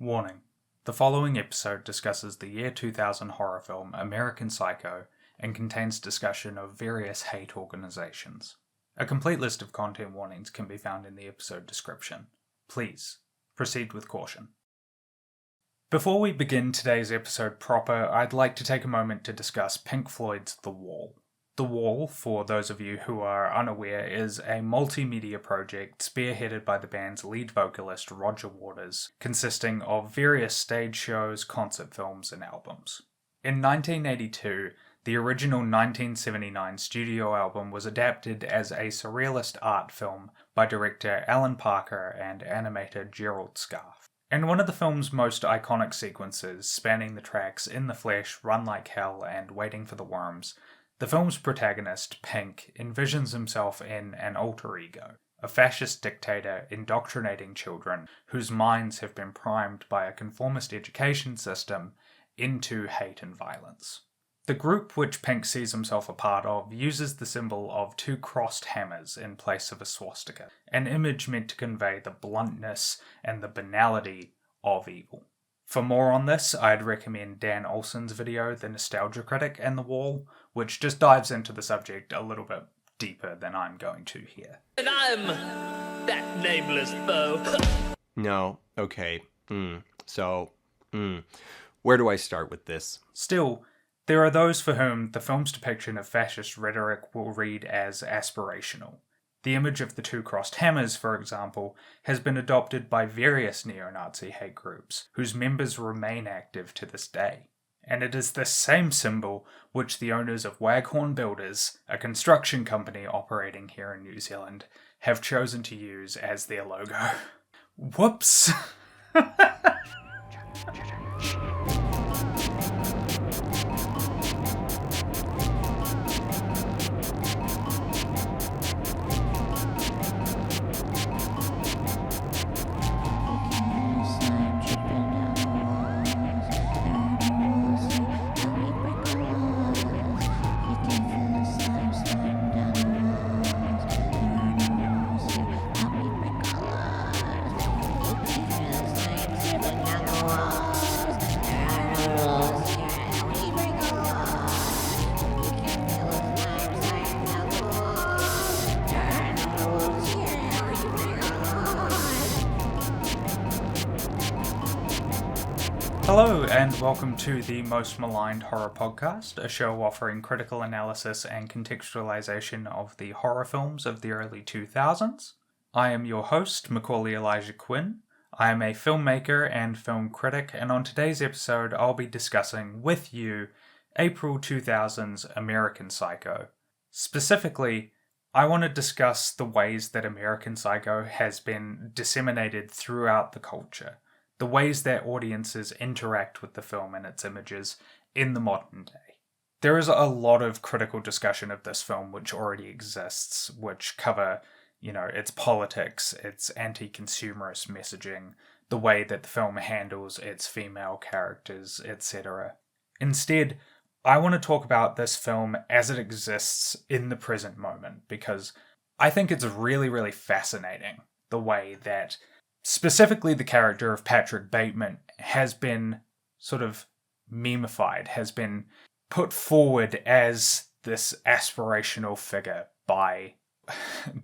Warning. The following episode discusses the year 2000 horror film American Psycho and contains discussion of various hate organizations. A complete list of content warnings can be found in the episode description. Please, proceed with caution. Before we begin today's episode proper, I'd like to take a moment to discuss Pink Floyd's The Wall. The Wall, for those of you who are unaware, is a multimedia project spearheaded by the band's lead vocalist Roger Waters, consisting of various stage shows, concert films, and albums. In 1982, the original 1979 studio album was adapted as a surrealist art film by director Alan Parker and animator Gerald Scarfe. In one of the film's most iconic sequences, spanning the tracks In the Flesh, Run Like Hell, and Waiting for the Worms, the film's protagonist, Pink, envisions himself in an alter ego, a fascist dictator indoctrinating children whose minds have been primed by a conformist education system into hate and violence. The group which Pink sees himself a part of uses the symbol of two crossed hammers in place of a swastika, an image meant to convey the bluntness and the banality of evil. For more on this, I'd recommend Dan Olsen's video, The Nostalgia Critic and The Wall, which just dives into the subject a little bit deeper than I'm going to here. And I'm that nameless foe. No, okay. Where do I start with this? Still, there are those for whom the film's depiction of fascist rhetoric will read as aspirational. The image of the two crossed hammers, for example, has been adopted by various neo-Nazi hate groups, whose members remain active to this day. And it is this same symbol which the owners of Waghorn Builders, a construction company operating here in New Zealand, have chosen to use as their logo. Whoops! Hello, and welcome to the Most Maligned Horror Podcast, a show offering critical analysis and contextualization of the horror films of the early 2000s. I am your host, Macaulay Elijah Quinn. I am a filmmaker and film critic, and on today's episode I'll be discussing with you April 2000's American Psycho. Specifically, I want to discuss the ways that American Psycho has been disseminated throughout the culture. The ways that audiences interact with the film and its images in the modern day. There is a lot of critical discussion of this film which already exists, which cover, its politics, its anti-consumerist messaging, the way that the film handles its female characters, etc. Instead, I want to talk about this film as it exists in the present moment, because I think it's really, really fascinating the way that specifically the character of Patrick Bateman has been sort of memeified, has been put forward as this aspirational figure by,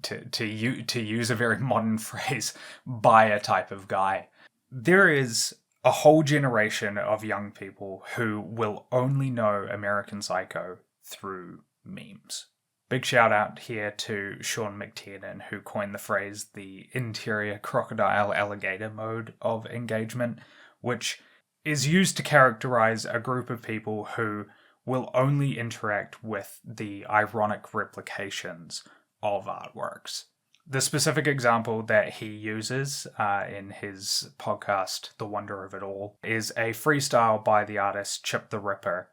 to use a very modern phrase, by a type of guy. There is a whole generation of young people who will only know American Psycho through memes. Big shout out here to Sean McTiernan, who coined the phrase the interior crocodile alligator mode of engagement, which is used to characterize a group of people who will only interact with the ironic replications of artworks. The specific example that he uses in his podcast, The Wonder of It All, is a freestyle by the artist Chip the Ripper,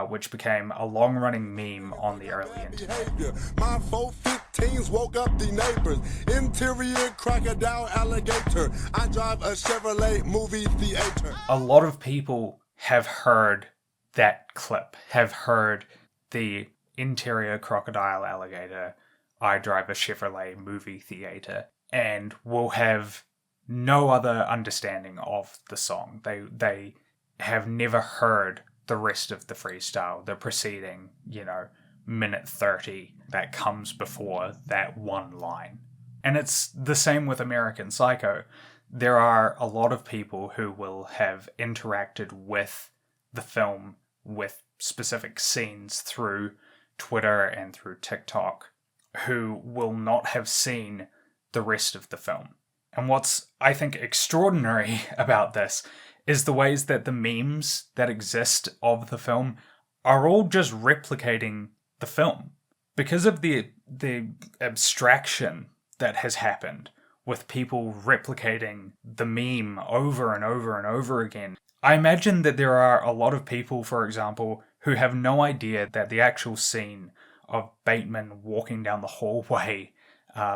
which became a long-running meme on the early internet. My 415s woke up the neighbors. Interior crocodile alligator. I drive a Chevrolet movie theater. A lot of people have heard that clip, have heard the interior crocodile alligator, I drive a Chevrolet movie theater, and will have no other understanding of the song. They have never heard the rest of the freestyle, the preceding, minute 30 that comes before that one line. And it's the same with American Psycho. There are a lot of people who will have interacted with the film, with specific scenes through Twitter and through TikTok, who will not have seen the rest of the film. And what's, I think, extraordinary about this is the ways that the memes that exist of the film are all just replicating the film. Because of the abstraction that has happened with people replicating the meme over and over and over again, I imagine that there are a lot of people, for example, who have no idea that the actual scene of Bateman walking down the hallway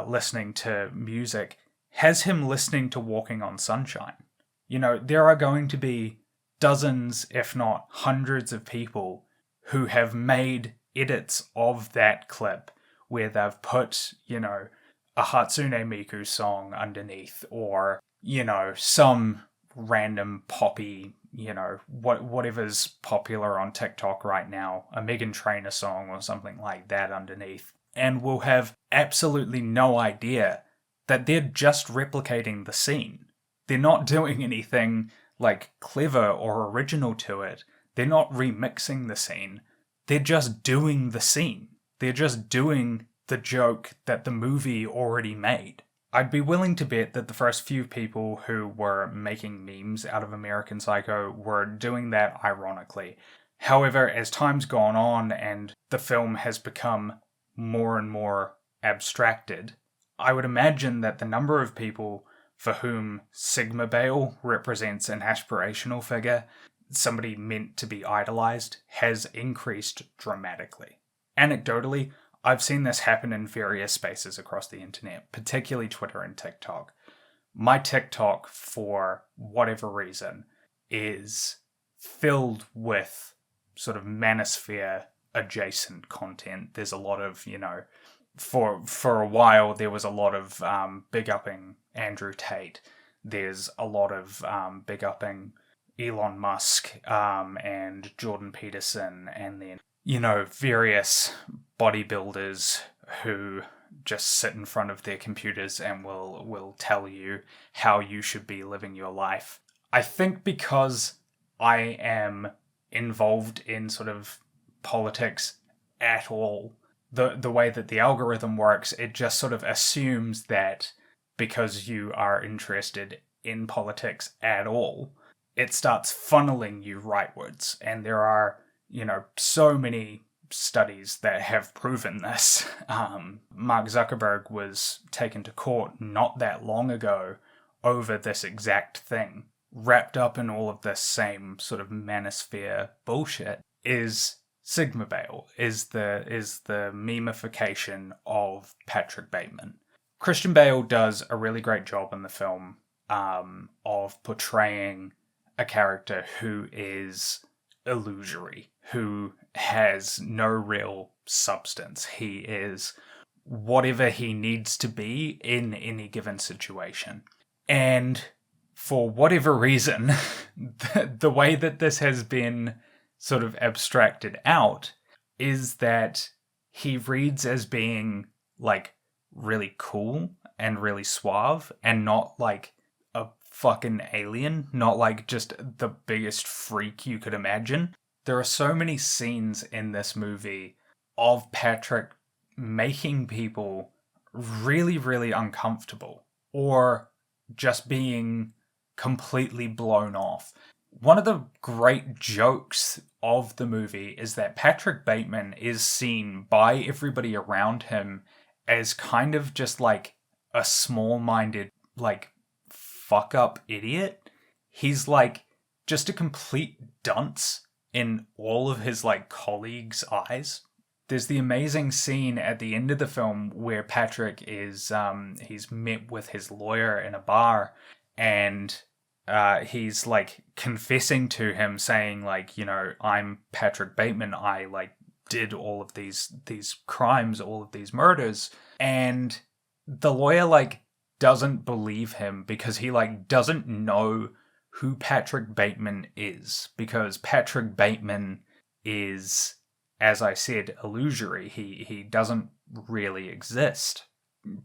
listening to music has him listening to Walking on Sunshine. There are going to be dozens, if not hundreds of people who have made edits of that clip where they've put, a Hatsune Miku song underneath, or, some random poppy, whatever's popular on TikTok right now, a Meghan Trainor song or something like that underneath, and will have absolutely no idea that they're just replicating the scene. They're not doing anything clever or original to it. They're not remixing the scene. They're just doing the scene. They're just doing the joke that the movie already made. I'd be willing to bet that the first few people who were making memes out of American Psycho were doing that ironically. However, as time's gone on and the film has become more and more abstracted, I would imagine that the number of people for whom Sigma Bale represents an aspirational figure, somebody meant to be idolized, has increased dramatically. Anecdotally, I've seen this happen in various spaces across the internet, particularly Twitter and TikTok. My TikTok, for whatever reason, is filled with sort of manosphere adjacent content. There's a lot of, for a while there was a lot of big upping Andrew Tate. There's a lot of big upping Elon Musk and Jordan Peterson, and then various bodybuilders who just sit in front of their computers and will tell you how you should be living your life. I think because I am involved in sort of politics at all, the way that the algorithm works, it just sort of assumes that because you are interested in politics at all, it starts funneling you rightwards. And there are so many studies that have proven this. Mark Zuckerberg was taken to court not that long ago over this exact thing. Wrapped up in all of this same sort of manosphere bullshit is Sigma Bale, is the memification of Patrick Bateman. Christian Bale does a really great job in the film of portraying a character who is illusory, who has no real substance. He is whatever he needs to be in any given situation. And for whatever reason, the way that this has been sort of abstracted out is that he reads as being really cool and really suave and not like a fucking alien, not just the biggest freak you could imagine. There are so many scenes in this movie of Patrick making people really, really uncomfortable or just being completely blown off. One of the great jokes of the movie is that Patrick Bateman is seen by everybody around him as kind of just a small-minded, fuck-up idiot. He's just a complete dunce in all of his colleagues' eyes. There's the amazing scene at the end of the film where Patrick is he's met with his lawyer in a bar, and he's confessing to him, saying I'm Patrick Bateman, I did all of these crimes, all of these murders. And the lawyer doesn't believe him because he like doesn't know who Patrick Bateman is, because Patrick Bateman is, as I said, illusory. He doesn't really exist.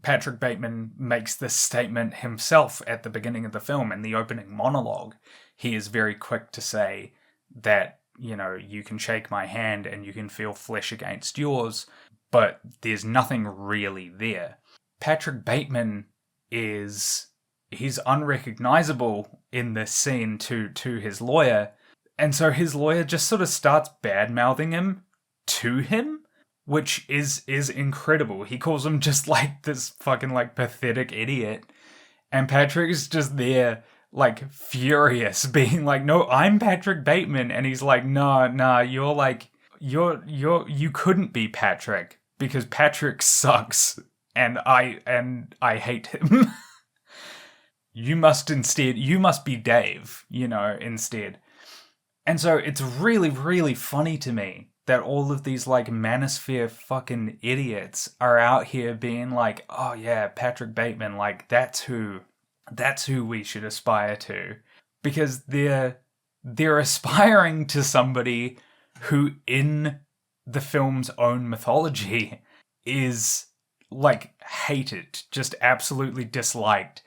Patrick Bateman makes this statement himself at the beginning of the film in the opening monologue. He is very quick to say that, you know, you can shake my hand and you can feel flesh against yours, but there's nothing really there. Patrick Bateman he's unrecognizable in this scene to his lawyer, and so his lawyer just sort of starts bad-mouthing him to him, which is incredible. He calls him just like this fucking like pathetic idiot, and Patrick is just there like furious, being like, no, I'm Patrick Bateman, and he's like, nah, you're like, you couldn't be Patrick, because Patrick sucks, and I hate him. You must be Dave, you know, instead. And so it's really, really funny to me that all of these like manosphere fucking idiots are out here being like, oh yeah, Patrick Bateman, like that's who we should aspire to. Because they're aspiring to somebody who in the film's own mythology is like hated, just absolutely disliked,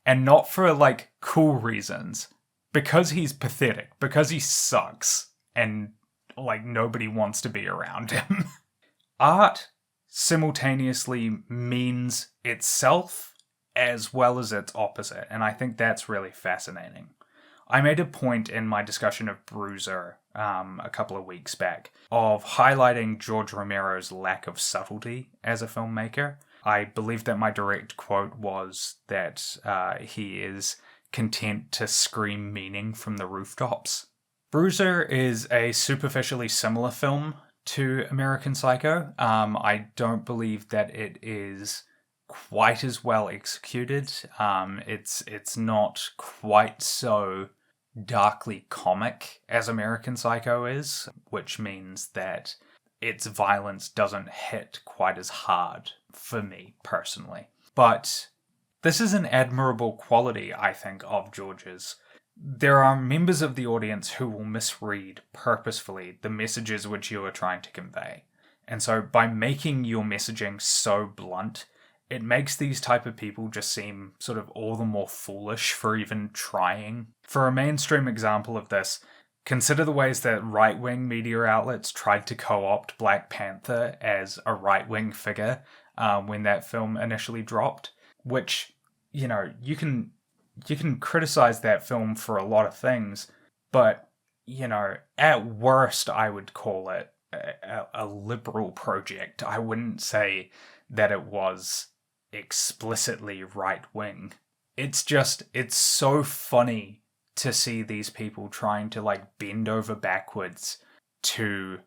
and not for like cool reasons, because he's pathetic, because he sucks, and like nobody wants to be around him. Art simultaneously means itself as well as its opposite, and I think that's really fascinating. I made a point in my discussion of Bruiser a couple of weeks back of highlighting George Romero's lack of subtlety as a filmmaker. I believe that my direct quote was that he is content to scream meaning from the rooftops. Bruiser is a superficially similar film to American Psycho. I don't believe that it is quite as well executed. It's not quite so darkly comic as American Psycho is, which means that its violence doesn't hit quite as hard for me personally. But this is an admirable quality, I think, of George's. There are members of the audience who will misread purposefully the messages which you are trying to convey. And so by making your messaging so blunt, it makes these type of people just seem sort of all the more foolish for even trying. For a mainstream example of this, consider the ways that right-wing media outlets tried to co-opt Black Panther as a right-wing figure when that film initially dropped, which, you know, you can criticize that film for a lot of things, but, you know, at worst I would call it a liberal project. I wouldn't say that it was explicitly right-wing. It's so funny to see these people trying to like bend over backwards to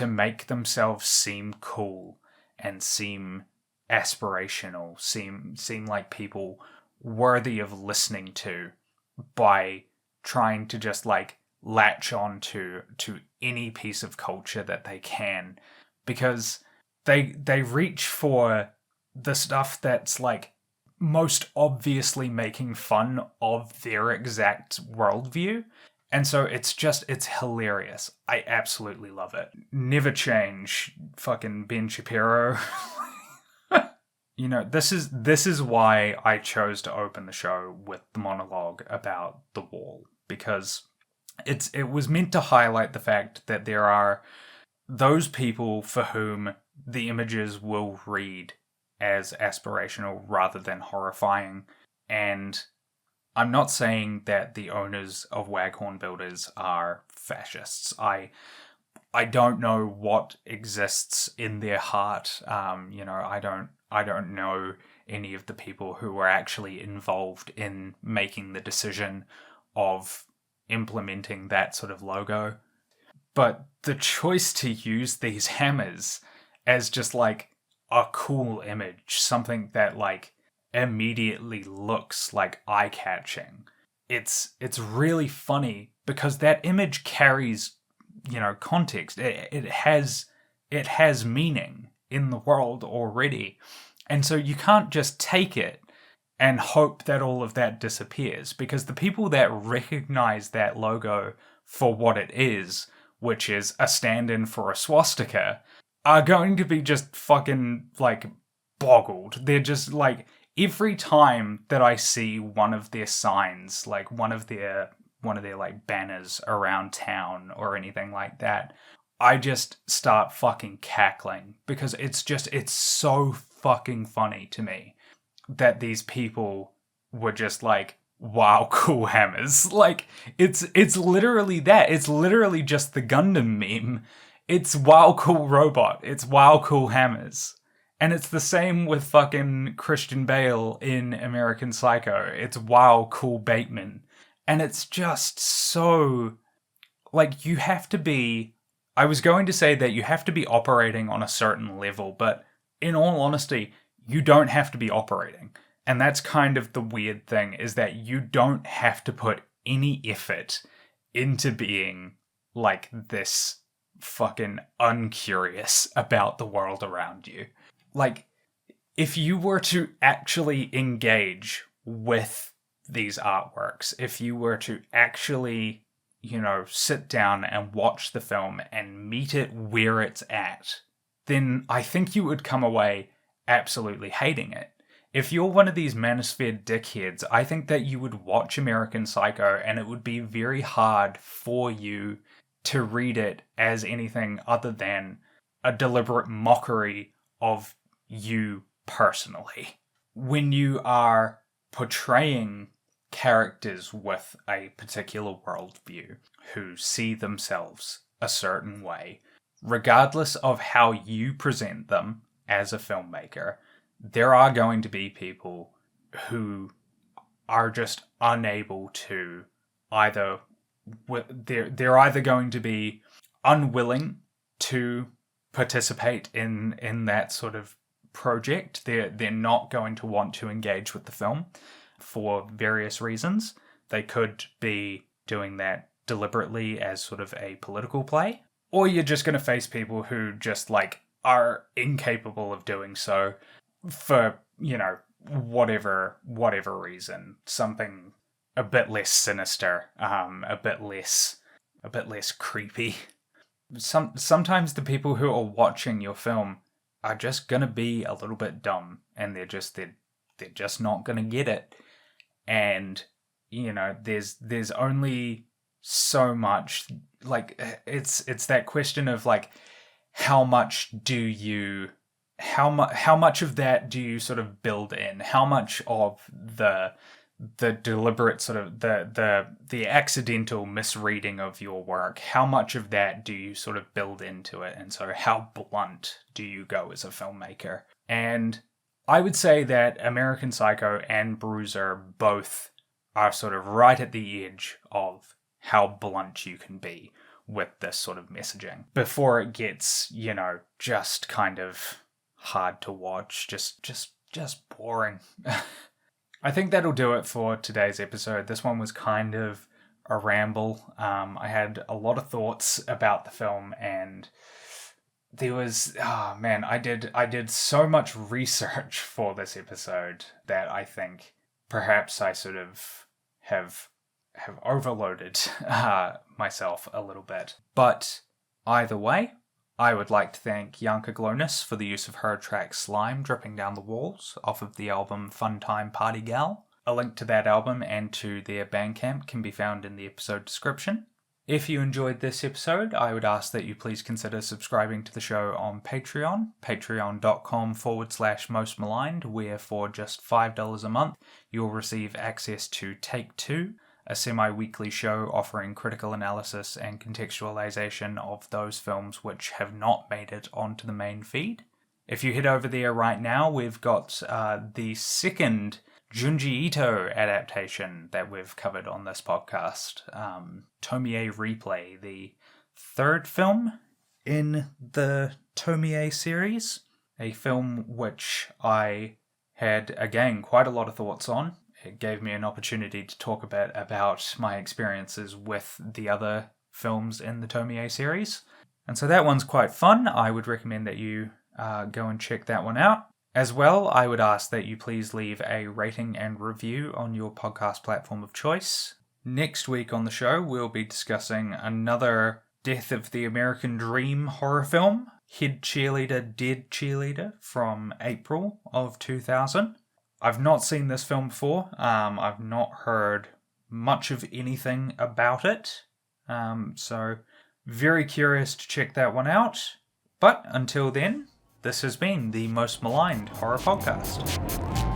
make themselves seem cool and seem aspirational, seem like people worthy of listening to, by trying to just like latch on to any piece of culture that they can, because they reach for the stuff that's like most obviously making fun of their exact worldview. And so it's hilarious. I absolutely love it. Never change, fucking Ben Shapiro. You know, this is why I chose to open the show with the monologue about The Wall, because it was meant to highlight the fact that there are those people for whom the images will read as aspirational rather than horrifying. And I'm not saying that the owners of Waghorn Builders are fascists. I don't know what exists in their heart. You know, I don't know any of the people who were actually involved in making the decision of implementing that sort of logo. But the choice to use these hammers as just like a cool image, something that like immediately looks like eye-catching, it's really funny because that image carries, you know, context. It has meaning in the world already, and so you can't just take it and hope that all of that disappears, because the people that recognize that logo for what it is, which is a stand-in for a swastika, are going to be just fucking, like, boggled. They're just, like, every time that I see one of their signs, like, one of their, like, banners around town or anything like that, I just start fucking cackling, because it's so fucking funny to me that these people were just like, wow, cool hammers. Like, it's literally that. It's literally just the Gundam meme. It's wow, cool robot. It's wow, cool hammers. And it's the same with fucking Christian Bale in American Psycho. It's wow, cool Bateman. And it's just so, like, you have to be, I was going to say that you have to be operating on a certain level, but in all honesty, you don't have to be operating. And that's kind of the weird thing, is that you don't have to put any effort into being like this fucking uncurious about the world around you. Like, if you were to actually engage with these artworks, if you were to actually, you know, sit down and watch the film and meet it where it's at, then I think you would come away absolutely hating it. If you're one of these manosphere dickheads, I think that you would watch American Psycho and it would be very hard for you to read it as anything other than a deliberate mockery of you personally. When you are portraying characters with a particular worldview who see themselves a certain way, regardless of how you present them as a filmmaker, there are going to be people who are just unable to either, they're either going to be unwilling to participate in that sort of project. They're not going to want to engage with the film for various reasons. They could be doing that deliberately as sort of a political play, or you're just going to face people who just, like, are incapable of doing so for, you know, whatever reason. Something a bit less sinister, a bit less creepy. Sometimes the people who are watching your film are just gonna be a little bit dumb, and they're just not gonna get it. And, you know, there's only so much, like, it's that question of, like, how much of that do you sort of build in? How much of the deliberate sort of the accidental misreading of your work, how much of that do you sort of build into it? And so how blunt do you go as a filmmaker? And I would say that American Psycho and Bruiser both are sort of right at the edge of how blunt you can be with this sort of messaging before it gets, you know, just kind of hard to watch, just boring. I think that'll do it for today's episode. This one was kind of a ramble. I had a lot of thoughts about the film, and there was, I did so much research for this episode that I think perhaps I sort of have overloaded myself a little bit. But either way, I would like to thank Janka Glonis for the use of her track Slime dripping down the walls off of the album Fun Time Party Gal. A link to that album and to their Bandcamp can be found in the episode description. If you enjoyed this episode, I would ask that you please consider subscribing to the show on Patreon, patreon.com/Most Maligned, where for just $5 a month, you'll receive access to Take Two, a semi-weekly show offering critical analysis and contextualization of those films which have not made it onto the main feed. If you head over there right now, we've got the second Junji Ito adaptation that we've covered on this podcast, Tomie Replay, the third film in the Tomie series, a film which I had, again, quite a lot of thoughts on. It gave me an opportunity to talk a bit about my experiences with the other films in the Tomie series. And so that one's quite fun. I would recommend that you go and check that one out. As well, I would ask that you please leave a rating and review on your podcast platform of choice. Next week on the show, we'll be discussing another Death of the American Dream horror film, Head Cheerleader, Dead Cheerleader, from April of 2000. I've not seen this film before. I've not heard much of anything about it. So very curious to check that one out. But until then, this has been the Most Maligned Horror Podcast.